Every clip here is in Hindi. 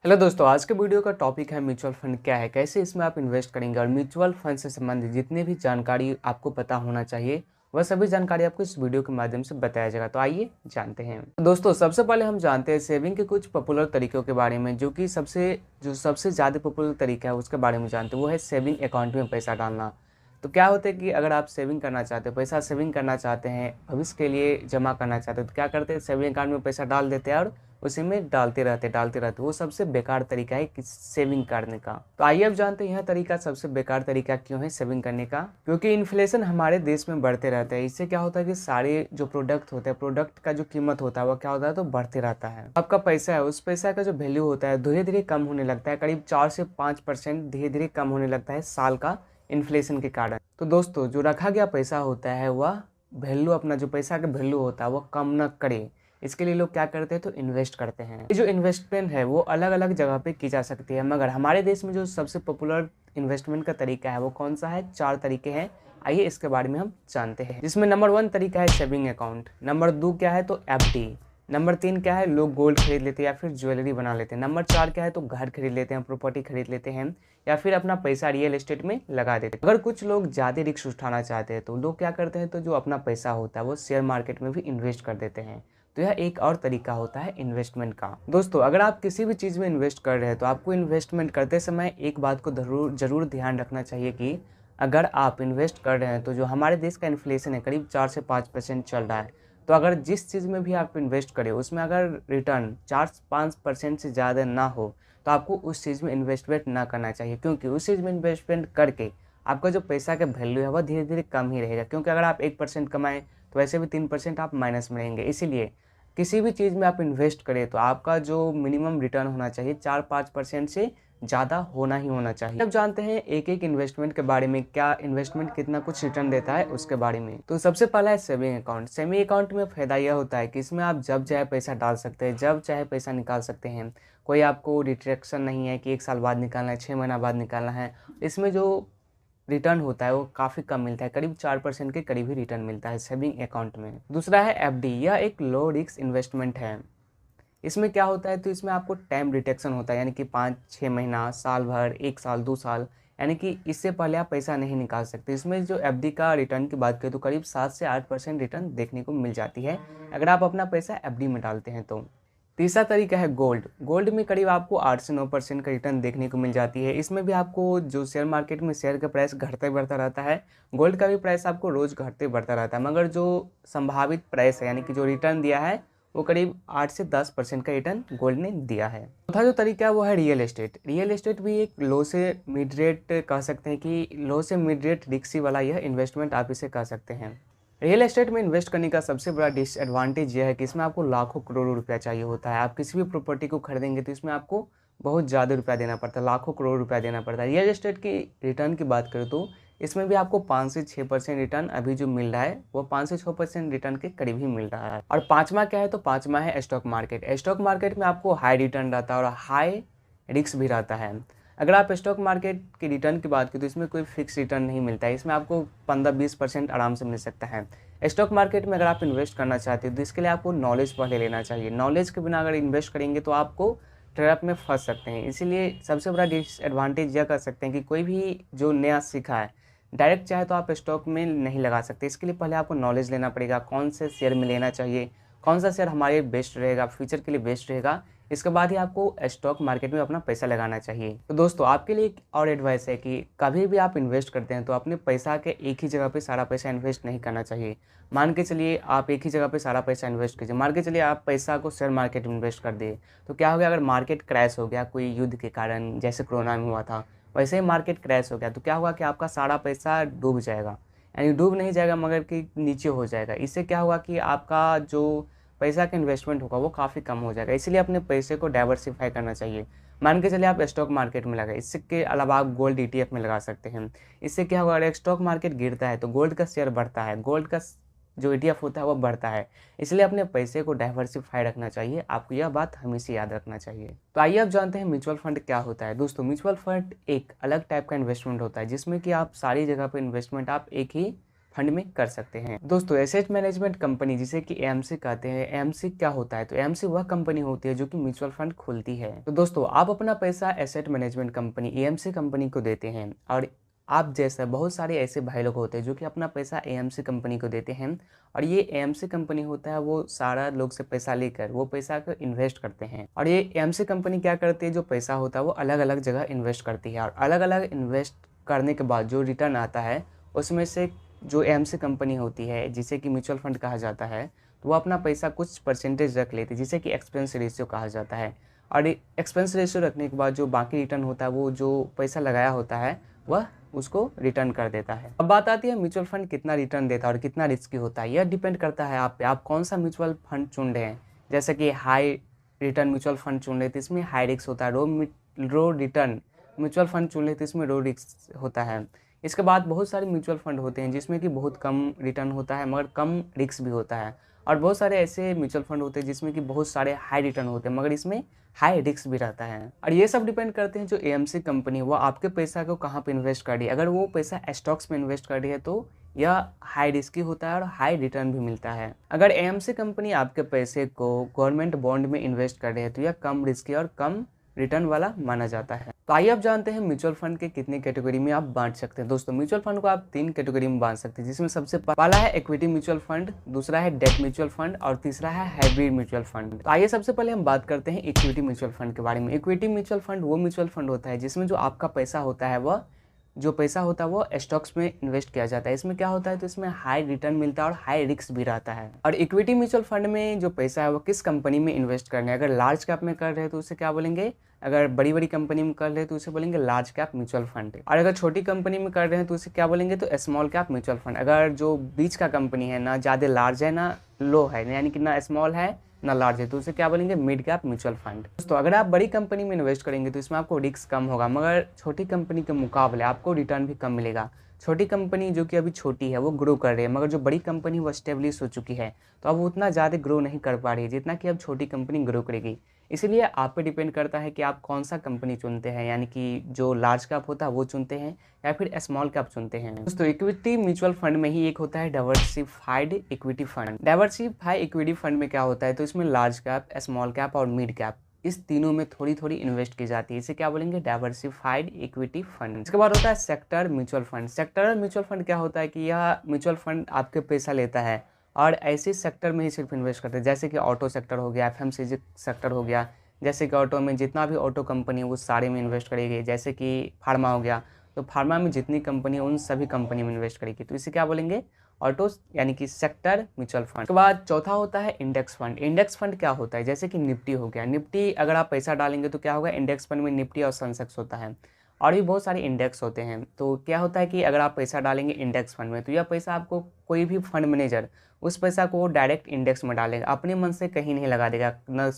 हेलो दोस्तों, आज के वीडियो का टॉपिक है म्यूचुअल फंड क्या है, कैसे इसमें आप इन्वेस्ट करेंगे और म्यूचुअल फंड से संबंधित जितनी भी जानकारी आपको पता होना चाहिए वह सभी जानकारी आपको इस वीडियो के माध्यम से बताया जाएगा। तो आइए जानते हैं। दोस्तों, सबसे पहले हम जानते हैं सेविंग के कुछ पॉपुलर तरीकों के बारे में, जो कि सबसे ज़्यादा पॉपुलर तरीका है उसके बारे में जानते हैं। वो है सेविंग अकाउंट में पैसा डालना। तो क्या होता है कि अगर आप सेविंग करना चाहते हो, पैसा सेविंग करना चाहते हैं, भविष्य के लिए जमा करना चाहते हो, तो क्या करते हैं, सेविंग अकाउंट में पैसा डाल देते हैं और उसी में डालते रहते। वो सबसे बेकार तरीका है कि सेविंग करने का। तो आइए अब जानते हैं यह तरीका सबसे बेकार तरीका क्यों है सेविंग करने का। क्योंकि इन्फ्लेशन हमारे देश में बढ़ते रहता है। इससे क्या होता है कि सारे जो प्रोडक्ट होते हैं, प्रोडक्ट का जो कीमत होता है वो क्या होता है, तो बढ़ते रहता है। आपका पैसा है, उस पैसा का जो वैल्यू होता है धीरे धीरे कम होने लगता है। करीब 4 से 5% धीरे धीरे कम होने लगता है साल का, इन्फ्लेशन के कारण। तो दोस्तों, जो रखा गया पैसा होता है वह वैल्यू, अपना जो पैसा का वैल्यू होता है वो कम न करे, इसके लिए लोग क्या करते हैं, तो इन्वेस्ट करते हैं। ये जो इन्वेस्टमेंट है वो अलग अलग जगह पे की जा सकती है, मगर हमारे देश में जो सबसे पॉपुलर इन्वेस्टमेंट का तरीका है वो कौन सा है। 4 तरीके हैं, आइए इसके बारे में हम जानते हैं। जिसमें नंबर 1 तरीका है सेविंग अकाउंट, नंबर 2 क्या है, तो एफडी, नंबर 3 क्या है, लोग गोल्ड खरीद लेते हैं या फिर ज्वेलरी बना लेते हैं, नंबर 4 क्या है, तो घर खरीद लेते हैं, प्रॉपर्टी खरीद लेते हैं या फिर अपना पैसा रियल एस्टेट में लगा देते हैं। अगर कुछ लोग ज़्यादा रिस्क उठाना चाहते हैं तो लोग क्या करते हैं, तो जो अपना पैसा होता है वो शेयर मार्केट में भी इन्वेस्ट कर देते हैं। तो यह एक और तरीका होता है इन्वेस्टमेंट का। दोस्तों, अगर आप किसी भी चीज़ में इन्वेस्ट कर रहे हैं तो आपको इन्वेस्टमेंट करते समय एक बात को जरूर ध्यान रखना चाहिए कि अगर आप इन्वेस्ट कर रहे हैं तो जो हमारे देश का इन्फ्लेशन है करीब 4 से 5% चल रहा है। तो अगर जिस चीज़ में भी आप इन्वेस्ट करें उसमें अगर रिटर्न 4-5% से ज़्यादा ना हो तो आपको उस चीज़ में इन्वेस्टमेंट ना करना चाहिए। क्योंकि उस चीज़ में इन्वेस्टमेंट करके आपका जो पैसा का वैल्यू है वह धीरे धीरे कम ही रहेगा। क्योंकि अगर आप 1% कमाएं तो वैसे भी 3% आप माइनस में रहेंगे। इसीलिए किसी भी चीज़ में आप इन्वेस्ट करें तो आपका जो मिनिमम रिटर्न होना चाहिए 4-5% से ज़्यादा होना ही होना चाहिए। अब जानते हैं एक एक इन्वेस्टमेंट के बारे में, क्या इन्वेस्टमेंट कितना कुछ रिटर्न देता है उसके बारे में। तो सबसे पहला है सेविंग अकाउंट। सेविंग अकाउंट में फ़ायदा यह होता है कि इसमें आप जब चाहे पैसा डाल सकते हैं, जब चाहे पैसा निकाल सकते हैं। कोई आपको रिस्ट्रिक्शन नहीं है कि 1 साल बाद निकालना है, 6 महीना बाद निकालना है। इसमें जो रिटर्न होता है वो काफ़ी कम मिलता है, करीब 4% के करीब ही रिटर्न मिलता है सेविंग अकाउंट में। दूसरा है एफडी। यह एक लो रिस्क इन्वेस्टमेंट है। इसमें क्या होता है, तो इसमें आपको टाइम रिटेक्शन होता है, यानी कि 5-6 महीना, साल भर, 1 साल, 2 साल, यानी कि इससे पहले आप पैसा नहीं निकाल सकते। इसमें जो एफडी का रिटर्न की बात करें तो करीब 7 से 8% रिटर्न देखने को मिल जाती है अगर आप अपना पैसा एफडी में डालते हैं तो। तीसरा तरीका है गोल्ड। गोल्ड में करीब आपको 8 से 9% का रिटर्न देखने को मिल जाती है। इसमें भी आपको जो शेयर मार्केट में शेयर का प्राइस घटते बढ़ता रहता है, गोल्ड का भी प्राइस आपको रोज़ घटते बढ़ता रहता है, मगर जो संभावित प्राइस है, यानी कि जो रिटर्न दिया है वो करीब 8 से 10% का रिटर्न गोल्ड ने दिया है। चौथा जो तरीका है वो है रियल एस्टेट। रियल एस्टेट भी एक लो से मिड रेट कह सकते हैं कि लो से मिड रेट रिक्सी वाला यह इन्वेस्टमेंट आप इसे कह सकते हैं। रियल एस्टेट में इन्वेस्ट करने का सबसे बड़ा डिसएडवांटेज यह है कि इसमें आपको लाखों करोड़ों रुपया चाहिए होता है। आप किसी भी प्रॉपर्टी को खरीदेंगे तो इसमें आपको बहुत ज़्यादा रुपया देना पड़ता है, लाखों करोड़ रुपया देना पड़ता है। रियल एस्टेट की रिटर्न की बात करें तो इसमें भी आपको 5 से 6% रिटर्न अभी जो मिल रहा है वो 5 से 6% रिटर्न के करीब ही मिल रहा है। और पाँचवा क्या है, तो पाँचवा है स्टॉक मार्केट। स्टॉक मार्केट में आपको हाई रिटर्न रहता है और हाई रिस्क भी रहता है। अगर आप स्टॉक मार्केट की रिटर्न की बात करें तो इसमें कोई फिक्स रिटर्न नहीं मिलता है। इसमें आपको 15-20% आराम से मिल सकता है। स्टॉक मार्केट में अगर आप इन्वेस्ट करना चाहते हो तो इसके लिए आपको नॉलेज पहले लेना चाहिए। नॉलेज के बिना अगर इन्वेस्ट करेंगे तो आपको ट्रैप में फंस सकते हैं। इसीलिए सबसे बड़ा डिसएडवांटेज यह कर सकते हैं कि कोई भी जो नया सीखा है डायरेक्ट चाहे तो आप स्टॉक में नहीं लगा सकते। इसके लिए पहले आपको नॉलेज लेना पड़ेगा, कौन से शेयर में लेना चाहिए, कौन सा शेयर हमारे बेस्ट रहेगा, फ्यूचर के लिए बेस्ट रहेगा। इसके बाद ही आपको स्टॉक मार्केट में अपना पैसा लगाना चाहिए। तो दोस्तों, आपके लिए एक और एडवाइस है कि कभी भी आप इन्वेस्ट करते हैं तो अपने पैसा के एक ही जगह पे सारा पैसा इन्वेस्ट नहीं करना चाहिए। मान के चलिए आप एक ही जगह पे सारा पैसा इन्वेस्ट कीजिए। मान के चलिए आप पैसा को शेयर मार्केट में इन्वेस्ट कर दिए, तो क्या हो गया, अगर मार्केट क्रैश हो गया कोई युद्ध के कारण, जैसे कोरोना में हुआ था वैसे ही मार्केट क्रैश हो गया, तो क्या होगा कि आपका सारा पैसा डूब जाएगा। यानी डूब नहीं जाएगा मगर कि नीचे हो जाएगा। इससे क्या होगा कि आपका जो पैसा का इन्वेस्टमेंट होगा वो काफ़ी कम हो जाएगा। इसीलिए अपने पैसे को डाइवर्सिफाई करना चाहिए। मान के चलिए आप स्टॉक मार्केट में लगाए, इसके अलावा आप गोल्ड ईटीएफ में लगा सकते हैं। इससे क्या होगा, अगर स्टॉक मार्केट गिरता है तो गोल्ड का शेयर बढ़ता है, गोल्ड का जो ईटीएफ होता है वो बढ़ता है। इसलिए अपने पैसे को डाइवर्सिफाई रखना चाहिए। आपको यह बात हमेशा याद रखना चाहिए। तो आइए अब जानते हैं म्यूचुअल फंड क्या होता है। दोस्तों, म्यूचुअल फंड एक अलग टाइप का इन्वेस्टमेंट होता है जिसमें कि आप सारी जगह पर इन्वेस्टमेंट आप एक ही फंड में कर सकते हैं। दोस्तों एसेट मैनेजमेंट कंपनी जिसे कि एएमसी कहते हैं, एएमसी क्या होता है? तो एएमसी वह कंपनी होती है जो कि म्यूचुअल फंड खोलती है। तो दोस्तों आप अपना पैसा asset management company AMC company को देते हैं, और आप जैसे बहुत सारे ऐसे भाई लोग होते हैं जो कि अपना पैसा एएमसी कंपनी को देते हैं, और ये एएमसी कंपनी होता है वो सारा लोग से पैसा लेकर वो पैसा को इन्वेस्ट करते हैं। और ये एएमसी कंपनी क्या करती है, जो पैसा होता है वो अलग अलग जगह इन्वेस्ट करती है, और अलग अलग इन्वेस्ट करने के बाद जो रिटर्न आता है उसमें से जो एएमसी कंपनी होती है जिसे कि म्यूचुअल फंड कहा जाता है, तो वो अपना पैसा कुछ परसेंटेज रख लेती है जिसे कि एक्सपेंस रेशियो कहा जाता है। और एक्सपेंस रेशियो रखने के बाद जो बाकी रिटर्न होता है वो जो पैसा लगाया होता है वह उसको रिटर्न कर देता है। अब बात आती है म्यूचुअल फंड कितना रिटर्न देता है और कितना रिस्की होता है। यह डिपेंड करता है आप पे, आप कौन सा म्यूचुअल फंड चुन रहे हैं। जैसे कि हाई रिटर्न म्यूचुअल फंड चुन रहे थे, इसमें हाई रिस्क होता है। लो रिटर्न म्यूचुअल फंड चुन लेते इसमें लो रिस्क होता है। इसके बाद बहुत सारे म्यूचुअल फंड होते हैं जिसमें कि बहुत कम रिटर्न होता है मगर कम रिस्क भी होता है, और बहुत सारे ऐसे म्यूचुअल फंड होते हैं जिसमें कि बहुत सारे हाई रिटर्न होते हैं मगर इसमें हाई रिस्क भी रहता है। और ये सब डिपेंड करते हैं जो एएमसी कंपनी है वो आपके पैसा को कहाँ पे इन्वेस्ट कर रही है। अगर वो पैसा स्टॉक्स में इन्वेस्ट कर रही है तो यह हाई रिस्की होता है और हाई रिटर्न भी मिलता है। अगर एएमसी कंपनी आपके पैसे को गवर्नमेंट बॉन्ड में इन्वेस्ट कर रही है तो यह कम रिस्की और कम रिटर्न वाला माना जाता है। तो आइए आप जानते हैं म्यूचुअल फंड के कितने कैटेगरी में आप बांट सकते हैं। दोस्तों म्यूचुअल फंड को आप 3 कैटेगरी में बांट सकते हैं, जिसमें सबसे पहला है इक्विटी म्यूचुअल फंड, दूसरा है डेट म्यूचुअल फंड और तीसरा है हाइब्रिड म्यूचुअल फंड। तो आइए सबसे पहले हम बात करते हैं इक्विटी म्यूचुअल फंड के बारे में। इक्विटी म्यूचुअल फंड वो म्यूचुअल फंड होता है जिसमें जो आपका पैसा होता है वह जो पैसा होता है वो स्टॉक्स में इन्वेस्ट किया जाता है। इसमें क्या होता है, तो इसमें हाई रिटर्न मिलता है और हाई रिस्क भी रहता है। और इक्विटी म्यूचुअल फंड में जो पैसा है वो किस कंपनी में इन्वेस्ट करना है। अगर लार्ज कैप में कर रहे हैं तो उसे क्या बोलेंगे, अगर बड़ी बड़ी कंपनी में कर रहे हैं तो उसे बोलेंगे लार्ज कैप म्यूचुअल फंड। और अगर छोटी कंपनी में कर रहे हैं तो उसे क्या बोलेंगे, तो स्मॉल कैप म्यूचुअल फंड। अगर जो बीच का कंपनी है, ना ज़्यादा लार्ज है ना लो है, यानी कि ना स्मॉल है ना लार्ज है, तो उसे क्या बोलेंगे, मिड कैप म्यूचुअल फंड। दोस्तों अगर आप बड़ी कंपनी में इन्वेस्ट करेंगे तो इसमें आपको रिस्क कम होगा मगर छोटी कंपनी के मुकाबले आपको रिटर्न भी कम मिलेगा। छोटी कंपनी जो कि अभी छोटी है वो ग्रो कर रही है मगर जो बड़ी कंपनी वो स्टेब्लिश हो चुकी है तो अब वो उतना ज़्यादा ग्रो नहीं कर पा रही है जितना कि अब छोटी कंपनी ग्रो करेगी। इसीलिए आप पे डिपेंड करता है कि आप कौन सा कंपनी चुनते हैं, यानी कि जो लार्ज कैप होता है वो चुनते हैं या फिर स्मॉल कैप चुनते हैं। दोस्तों इक्विटी म्यूचुअल फंड में ही एक होता है diversified equity fund. Diversified equity fund में क्या होता है, तो इसमें लार्ज कैप, स्मॉल कैप और मिड कैप इस तीनों में थोड़ी थोड़ी इन्वेस्ट की जाती है। इसे क्या बोलेंगे, डाइवर्सिफाइड इक्विटी फंड। इसके बाद होता है sector mutual fund. Sector mutual fund क्या होता है कि यह म्यूचुअल फंड आपके पैसा लेता है और ऐसे सेक्टर में ही सिर्फ इन्वेस्ट करते हैं, जैसे कि ऑटो सेक्टर हो गया, एफएमसीजी सेक्टर हो गया। जैसे कि ऑटो में जितना भी ऑटो कंपनी है वो सारे में इन्वेस्ट करेगी। जैसे कि फार्मा हो गया तो फार्मा में जितनी कंपनी है उन सभी कंपनी में इन्वेस्ट करेगी, तो इसे क्या बोलेंगे, ऑटो यानी कि सेक्टर म्यूचुअल फंड। उसके बाद चौथा होता है इंडेक्स फंड। इंडेक्स फंड क्या होता है, जैसे कि निफ्टी हो गया। निफ्टी अगर आप पैसा डालेंगे तो क्या होगा, इंडेक्स फंड में निफ्टी और सेंसेक्स होता है और भी बहुत सारे इंडेक्स होते हैं। तो क्या होता है कि अगर आप पैसा डालेंगे इंडेक्स फंड में तो यह पैसा आपको कोई भी फंड मैनेजर उस पैसा को डायरेक्ट इंडेक्स में डालेगा, अपने मन से कहीं नहीं लगा देगा, न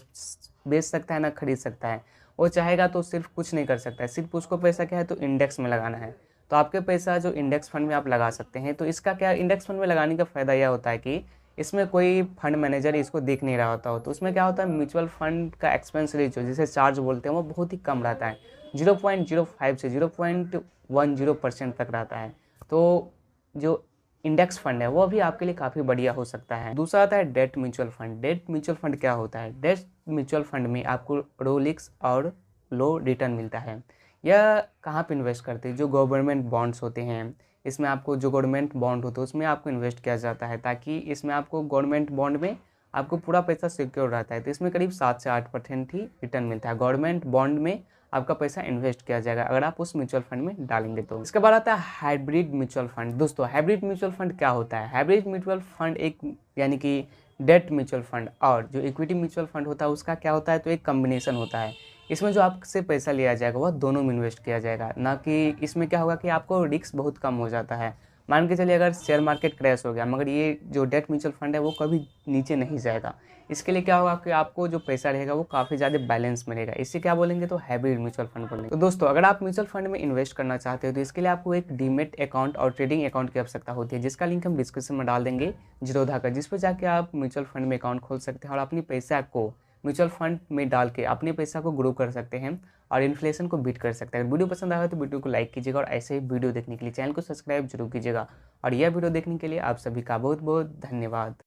बेच सकता है ना खरीद सकता है। वो चाहेगा तो सिर्फ कुछ नहीं कर सकता है, सिर्फ उसको पैसा क्या है तो इंडेक्स में लगाना है। तो आपके पैसा जो इंडेक्स फंड में आप लगा सकते हैं। तो इसका क्या, इंडेक्स फंड में लगाने का फ़ायदा यह होता है कि इसमें कोई फंड मैनेजर इसको देख नहीं रहा होता हो। तो उसमें क्या होता है, म्यूचुअल फंड का एक्सपेंस रेशियो जिसे चार्ज बोलते हैं वो बहुत ही कम रहता है, 0.05 से 0.10% तक रहता है। तो जो इंडेक्स फंड है वो भी आपके लिए काफ़ी बढ़िया हो सकता है। दूसरा आता है debt mutual fund. Debt mutual fund क्या होता है, डेट म्यूचुअल फंड में आपको लो रिस्क और लो रिटर्न मिलता है। यह कहाँ पे इन्वेस्ट करते हैं, जो गवर्नमेंट बॉन्ड्स होते हैं, इसमें आपको जो गवर्नमेंट बॉन्ड होते हैं उसमें आपको इन्वेस्ट किया जाता है, ताकि इसमें आपको गवर्नमेंट बॉन्ड में आपको पूरा पैसा सिक्योर रहता है। तो इसमें करीब 7 से 8% ही रिटर्न मिलता है। गवर्नमेंट बॉन्ड में आपका पैसा इन्वेस्ट किया जाएगा अगर आप उस म्यूचुअल फंड में डालेंगे तो। इसके बाद आता है हाइब्रिड म्यूचुअल फंड। दोस्तों हाइब्रिड म्यूचुअल फंड क्या होता है, हाइब्रिड म्यूचुअल फंड एक यानी कि डेट म्यूचुअल फंड और जो इक्विटी म्यूचुअल फंड होता है उसका क्या होता है, तो एक कम्बिनेशन होता है। इसमें जो आपसे पैसा लिया जाएगा वह दोनों में इन्वेस्ट किया जाएगा, ना कि इसमें क्या होगा कि आपको रिस्क बहुत कम हो जाता है। मान के चलिए अगर शेयर मार्केट क्रैश हो गया मगर ये जो डेट म्यूचुअल फंड है वो कभी नीचे नहीं जाएगा। इसके लिए क्या होगा कि आपको जो पैसा रहेगा वो काफ़ी ज़्यादा बैलेंस में रहेगा। इसे क्या बोलेंगे, तो हाइब्रिड म्यूचुअल फंड बोलेंगे। तो दोस्तों अगर आप म्यूचुअल फंड में इन्वेस्ट करना चाहते हो तो इसके लिए आपको एक डीमेट अकाउंट और ट्रेडिंग अकाउंट की आवश्यकता होती है, जिसका लिंक हम डिस्क्रिप्शन में डाल देंगे जीरोधा का, जिस पर जाके आप म्यूचुअल फंड में अकाउंट खोल सकते हैं और अपनी पैसा को म्यूचुअल फंड में डाल के अपने पैसा को ग्रो कर सकते हैं और इन्फ्लेशन को बीट कर सकते हैं। वीडियो पसंद आया तो वीडियो को लाइक कीजिएगा और ऐसे ही वीडियो देखने के लिए चैनल को सब्सक्राइब जरूर कीजिएगा। और यह वीडियो देखने के लिए आप सभी का बहुत बहुत धन्यवाद।